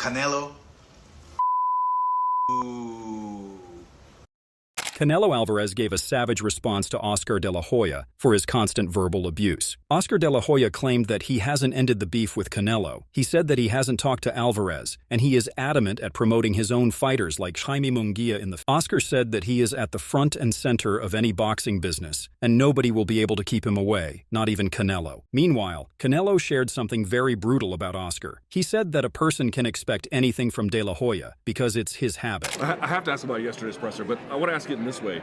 Canelo. Canelo Alvarez gave a savage response to Oscar de la Hoya for his constant verbal abuse. Oscar de la Hoya claimed that he hasn't ended the beef with Canelo. He said that he hasn't talked to Alvarez, and he is adamant at promoting his own fighters like Jaime Munguia in the... Oscar said that he is at the front and center of any boxing business, and nobody will be able to keep him away, not even Canelo. Meanwhile, Canelo shared something very brutal about Oscar. He said that a person can expect anything from de la Hoya because it's his habit. I have to ask about yesterday's presser, but I want to ask it in this way.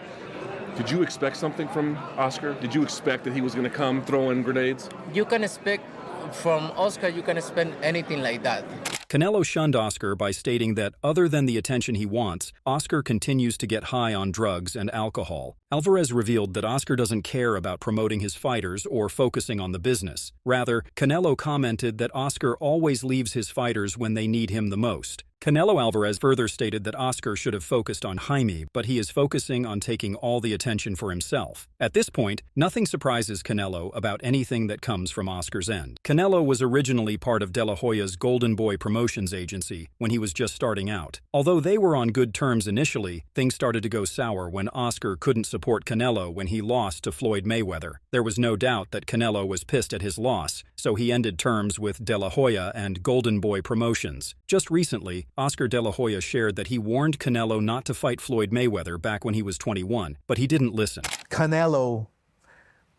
Did you expect something from Oscar? Did you expect that he was going to come throwing grenades? You can expect from Oscar, you can expect anything like that. Canelo shunned Oscar by stating that other than the attention he wants, Oscar continues to get high on drugs and alcohol. Alvarez revealed that Oscar doesn't care about promoting his fighters or focusing on the business. Rather, Canelo commented that Oscar always leaves his fighters when they need him the most. Canelo Alvarez further stated that Oscar should have focused on Jaime, but he is focusing on taking all the attention for himself. At this point, nothing surprises Canelo about anything that comes from Oscar's end. Canelo was originally part of De La Hoya's Golden Boy Promotions agency when he was just starting out. Although they were on good terms initially, things started to go sour when Oscar couldn't support Canelo when he lost to Floyd Mayweather. There was no doubt that Canelo was pissed at his loss, so he ended terms with De La Hoya and Golden Boy Promotions. Just recently, Oscar de la Hoya shared that he warned Canelo not to fight Floyd Mayweather back when he was 21, but he didn't listen. Canelo,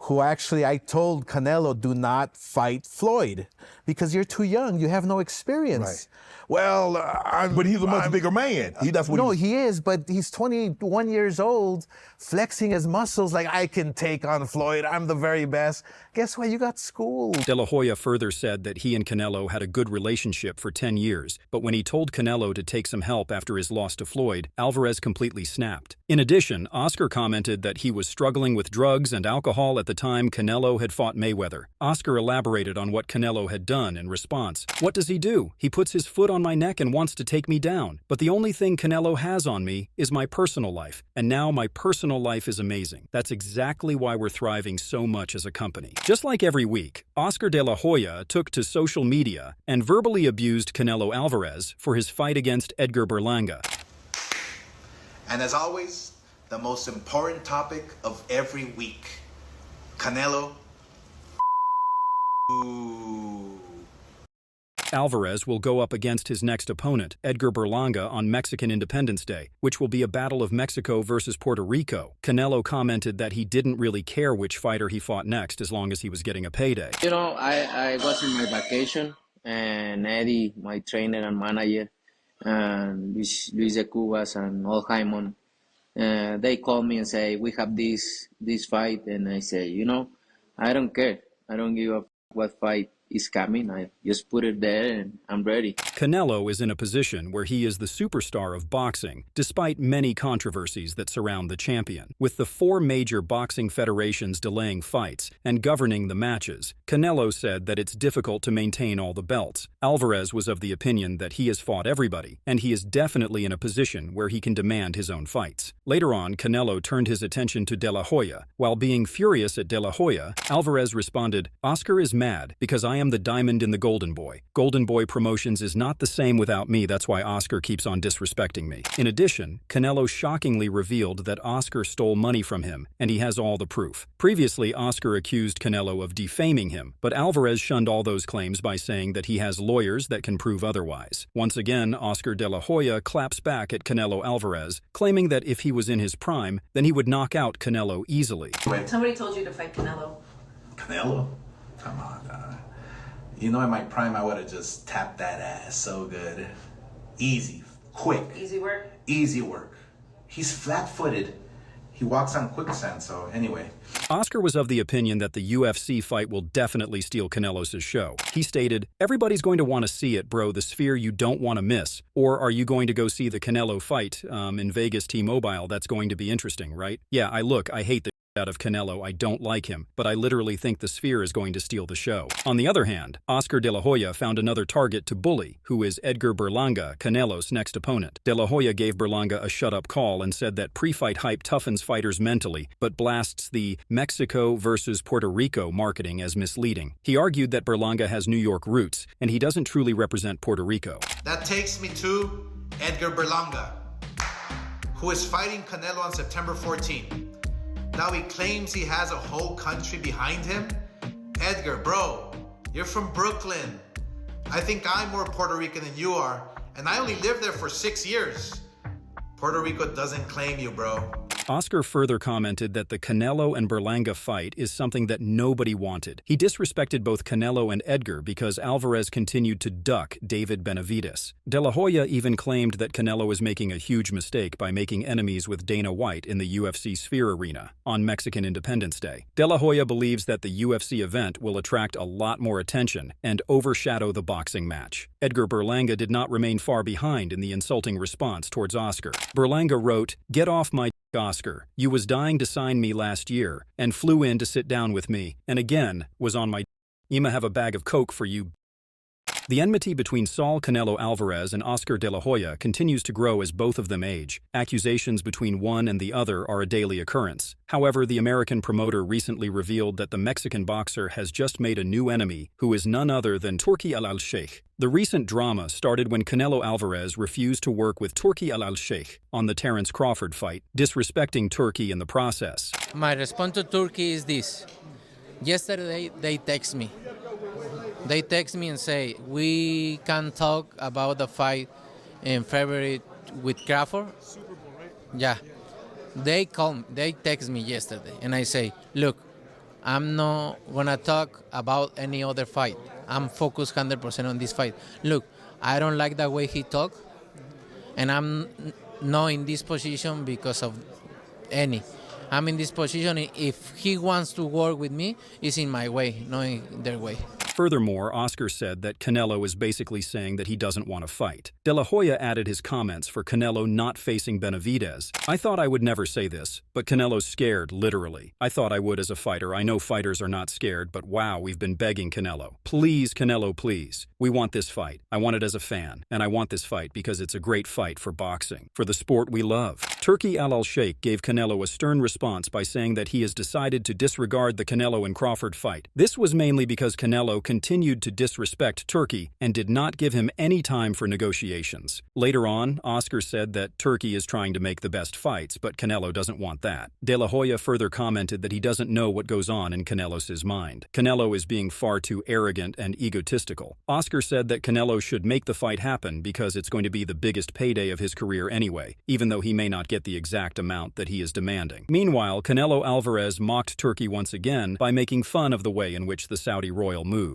who actually I told Canelo, do not fight Floyd because you're too young, you have no experience. Right. Well, but he's a much bigger man. He is, but he's 21 years old, flexing his muscles like, I can take on Floyd, I'm the very best. Guess what? You got schooled. De La Hoya further said that he and Canelo had a good relationship for 10 years, but when he told Canelo to take some help after his loss to Floyd, Alvarez completely snapped. In addition, Oscar commented that he was struggling with drugs and alcohol at the time Canelo had fought Mayweather. Oscar elaborated on what Canelo had done in response. What does he do? He puts his foot on my neck and wants to take me down. But the only thing Canelo has on me is my personal life. And now my personal life is amazing. That's exactly why we're thriving so much as a company. Just like every week, Oscar de la Hoya took to social media and verbally abused Canelo Alvarez for his fight against Edgar Berlanga. And as always, the most important topic of every week. Canelo. Alvarez will go up against his next opponent, Edgar Berlanga, on Mexican Independence Day, which will be a battle of Mexico versus Puerto Rico. Canelo commented that he didn't really care which fighter he fought next as long as he was getting a payday. You know, I was in my vacation, and Eddie, my trainer and manager, and Luis de Cubas and all Jaimon, they called me and say, we have this fight, and I say, you know, I don't care. I don't give a what fight is coming. I just put it there and I'm ready. Canelo is in a position where he is the superstar of boxing, despite many controversies that surround the champion. With the 4 major boxing federations delaying fights and governing the matches, Canelo said that it's difficult to maintain all the belts. Alvarez was of the opinion that he has fought everybody, and he is definitely in a position where he can demand his own fights. Later on, Canelo turned his attention to De La Hoya. While being furious at De La Hoya, Alvarez responded, "Oscar is mad because I am the diamond in the Golden Boy. Golden Boy Promotions is not the same without me, that's why Oscar keeps on disrespecting me." In addition, Canelo shockingly revealed that Oscar stole money from him, and he has all the proof. Previously, Oscar accused Canelo of defaming him, but Alvarez shunned all those claims by saying that he has lawyers that can prove otherwise. Once again, Oscar de la Hoya claps back at Canelo Alvarez, claiming that if he was in his prime, then he would knock out Canelo easily. Somebody told you to fight Canelo. Canelo? Come on, you know, in my prime, I would have just tapped that ass so good. Easy, quick. Easy work? Easy work. He's flat-footed. He walks on quicksand, so anyway. Oscar was of the opinion that the UFC fight will definitely steal Canelo's show. He stated, "Everybody's going to want to see it, bro, the sphere you don't want to miss. Or are you going to go see the Canelo fight in Vegas T-Mobile? That's going to be interesting, right? Yeah, I hate the out of Canelo. I don't like him, but I literally think the Sphere is going to steal the show. On the other hand, Oscar De La Hoya found another target to bully, who is Edgar Berlanga, Canelo's next opponent. De La Hoya gave Berlanga a shut-up call and said that pre-fight hype toughens fighters mentally, but blasts the Mexico versus Puerto Rico marketing as misleading. He argued that Berlanga has New York roots, and he doesn't truly represent Puerto Rico. That takes me to Edgar Berlanga, who is fighting Canelo on September 14th. Now he claims he has a whole country behind him? Edgar, bro, you're from Brooklyn. I think I'm more Puerto Rican than you are, and I only lived there for 6 years. Puerto Rico doesn't claim you, bro. Oscar further commented that the Canelo and Berlanga fight is something that nobody wanted. He disrespected both Canelo and Edgar because Alvarez continued to duck David Benavidez. De La Hoya even claimed that Canelo was making a huge mistake by making enemies with Dana White in the UFC Sphere Arena on Mexican Independence Day. De La Hoya believes that the UFC event will attract a lot more attention and overshadow the boxing match. Edgar Berlanga did not remain far behind in the insulting response towards Oscar. Berlanga wrote, "Get off my Oscar. You was dying to sign me last year and flew in to sit down with me, and again was on my I'ma have a bag of coke for you." The enmity between Saul Canelo Alvarez and Oscar De La Hoya continues to grow as both of them age. Accusations between one and the other are a daily occurrence. However, the American promoter recently revealed that the Mexican boxer has just made a new enemy, who is none other than Turki Al-Sheikh. The recent drama started when Canelo Alvarez refused to work with Turki Al-Sheikh on the Terence Crawford fight, disrespecting Turki in the process. My response to Turkey is this. Yesterday, they text me. They text me and say, we can talk about the fight in February with Crawford. Yeah. They text me yesterday, and I say, look, I'm not gonna talk about any other fight. I'm focused 100% on this fight. Look, I don't like the way he talk, and I'm not in this position because of any. I'm in this position. If he wants to work with me, it's in my way, not in their way. Furthermore, Oscar said that Canelo is basically saying that he doesn't want to fight. De La Hoya added his comments for Canelo not facing Benavidez. "I thought I would never say this, but Canelo's scared, literally. I thought I would as a fighter. I know fighters are not scared, but wow, we've been begging Canelo. Please, Canelo, please. We want this fight. I want it as a fan, and I want this fight because it's a great fight for boxing, for the sport we love." Turki Al-Sheikh gave Canelo a stern response by saying that he has decided to disregard the Canelo and Crawford fight. This was mainly because Canelo continued to disrespect Turki and did not give him any time for negotiations. Later on, Oscar said that Turki is trying to make the best fights, but Canelo doesn't want that. De La Hoya further commented that he doesn't know what goes on in Canelo's mind. Canelo is being far too arrogant and egotistical. Oscar said that Canelo should make the fight happen because it's going to be the biggest payday of his career anyway, even though he may not get the exact amount that he is demanding. Meanwhile, Canelo Alvarez mocked Turki once again by making fun of the way in which the Saudi royal moved.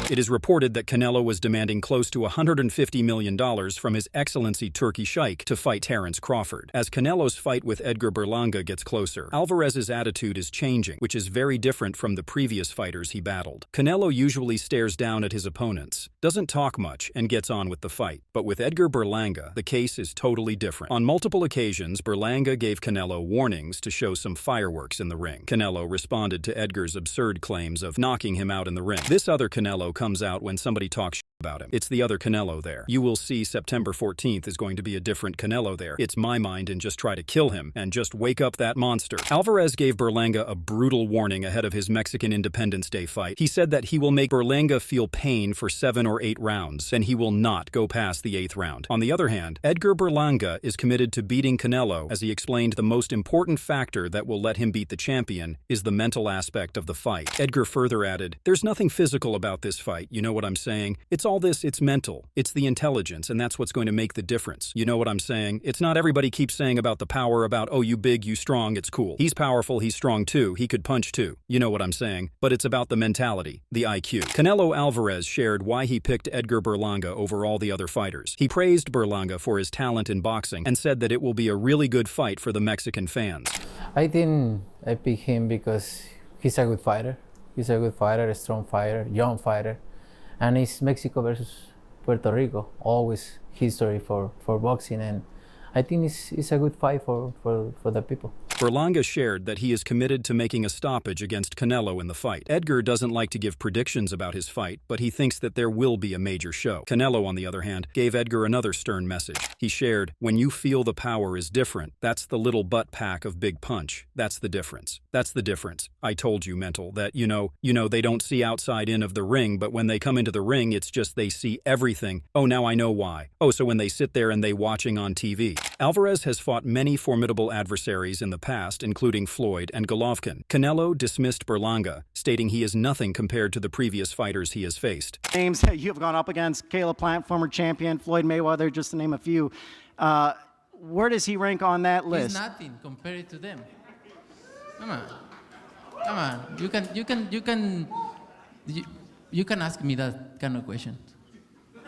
It is reported that Canelo was demanding close to $150 million from His Excellency Turki Sheikh to fight Terence Crawford. As Canelo's fight with Edgar Berlanga gets closer, Alvarez's attitude is changing, which is very different from the previous fighters he battled. Canelo usually stares down at his opponents, doesn't talk much, and gets on with the fight. But with Edgar Berlanga, the case is totally different. On multiple occasions, Berlanga gave Canelo warnings to show some fireworks in the ring. Canelo responded to Edgar's absurd claims of knocking him out in the ring. This other Canelo comes out when somebody talks about him. It's the other Canelo there. You will see September 14th is going to be a different Canelo there. It's my mind and just try to kill him and just wake up that monster. Alvarez gave Berlanga a brutal warning ahead of his Mexican Independence Day fight. He said that he will make Berlanga feel pain for 7 or 8 rounds, and he will not go past the 8th round. On the other hand, Edgar Berlanga is committed to beating Canelo, as he explained the most important factor that will let him beat the champion is the mental aspect of the fight. Edgar further added, "There's nothing physical about this fight, you know what I'm saying? It's all this, it's mental. It's the intelligence, and that's what's going to make the difference. You know what I'm saying? It's not everybody keeps saying about the power, about, oh, you big, you strong, it's cool. He's powerful, he's strong too, he could punch too. You know what I'm saying? But it's about the mentality, the IQ." Canelo Alvarez shared why he picked Edgar Berlanga over all the other fighters. He praised Berlanga for his talent in boxing and said that it will be a really good fight for the Mexican fans. I think I picked him because he's a good fighter. He's a good fighter, a strong fighter, young fighter. And it's Mexico versus Puerto Rico, always history for boxing. And I think it's a good fight for the people. Berlanga shared that he is committed to making a stoppage against Canelo in the fight. Edgar doesn't like to give predictions about his fight, but he thinks that there will be a major show. Canelo, on the other hand, gave Edgar another stern message. He shared, "When you feel the power is different, that's the little butt pack of big punch. That's the difference. That's the difference. I told you, mental, that, you know, they don't see outside in of the ring, but when they come into the ring, it's just they see everything. Oh, now I know why. Oh, so when they sit there and they watching on TV." Alvarez has fought many formidable adversaries in the past, including Floyd and Golovkin. Canelo dismissed Berlanga, stating he is nothing compared to the previous fighters he has faced. Names that you have gone up against: Caleb Plant, former champion; Floyd Mayweather, just to name a few. Where does he rank on that list? He's nothing compared to them. Come on. You can ask me that kind of question.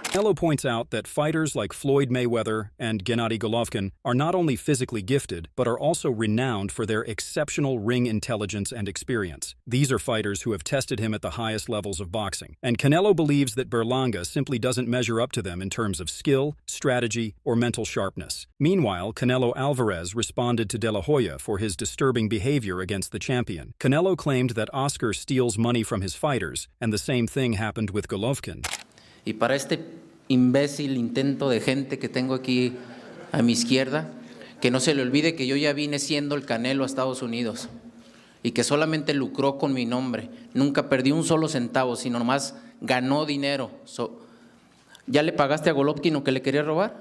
Canelo points out that fighters like Floyd Mayweather and Gennady Golovkin are not only physically gifted, but are also renowned for their exceptional ring intelligence and experience. These are fighters who have tested him at the highest levels of boxing, and Canelo believes that Berlanga simply doesn't measure up to them in terms of skill, strategy, or mental sharpness. Meanwhile, Canelo Alvarez responded to De La Hoya for his disturbing behavior against the champion. Canelo claimed that Oscar steals money from his fighters, and the same thing happened with Golovkin. Y para este imbécil intento de gente que tengo aquí a mi izquierda, que no se le olvide que yo ya vine siendo el Canelo a Estados Unidos y que solamente lucró con mi nombre. Nunca perdí un solo centavo, sino nomás ganó dinero. ¿Ya le pagaste a Golovkin lo que le quería robar?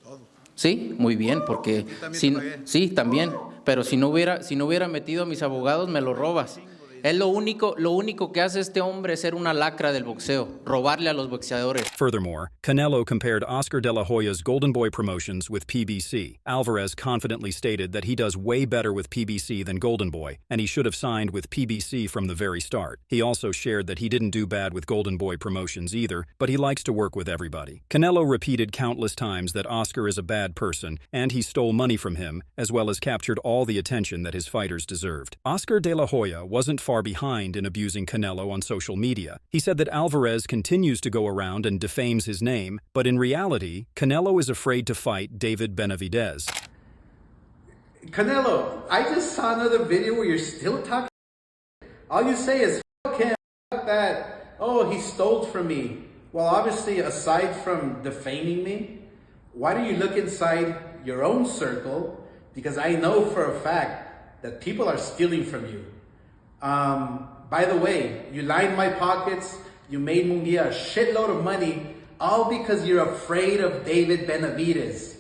Todo. Sí, muy bien, porque sí, también, pero si no hubiera metido a mis abogados, me lo robas. Es lo único que hace este hombre es ser una lacra del boxeo, robarle a los boxeadores. Furthermore, Canelo compared Oscar De La Hoya's Golden Boy promotions with PBC. Alvarez confidently stated that he does way better with PBC than Golden Boy, and he should have signed with PBC from the very start. He also shared that he didn't do bad with Golden Boy promotions either, but he likes to work with everybody. Canelo repeated countless times that Oscar is a bad person, and he stole money from him, as well as captured all the attention that his fighters deserved. Oscar De La Hoya wasn't far behind in abusing Canelo on social media. He said that Alvarez continues to go around and defames his name, but in reality, Canelo is afraid to fight David Benavidez. Canelo, I just saw another video where you're still talking. All you say is, fuck him, fuck that. Oh, he stole from me. Well, obviously, aside from defaming me, why don't you look inside your own circle? Because I know for a fact that people are stealing from you. By the way, you lined my pockets, you made Munguia a shitload of money, all because you're afraid of David Benavidez.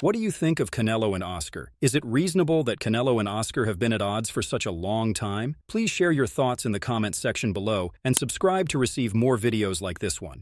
What do you think of Canelo and Oscar? Is it reasonable that Canelo and Oscar have been at odds for such a long time? Please share your thoughts in the comments section below and subscribe to receive more videos like this one.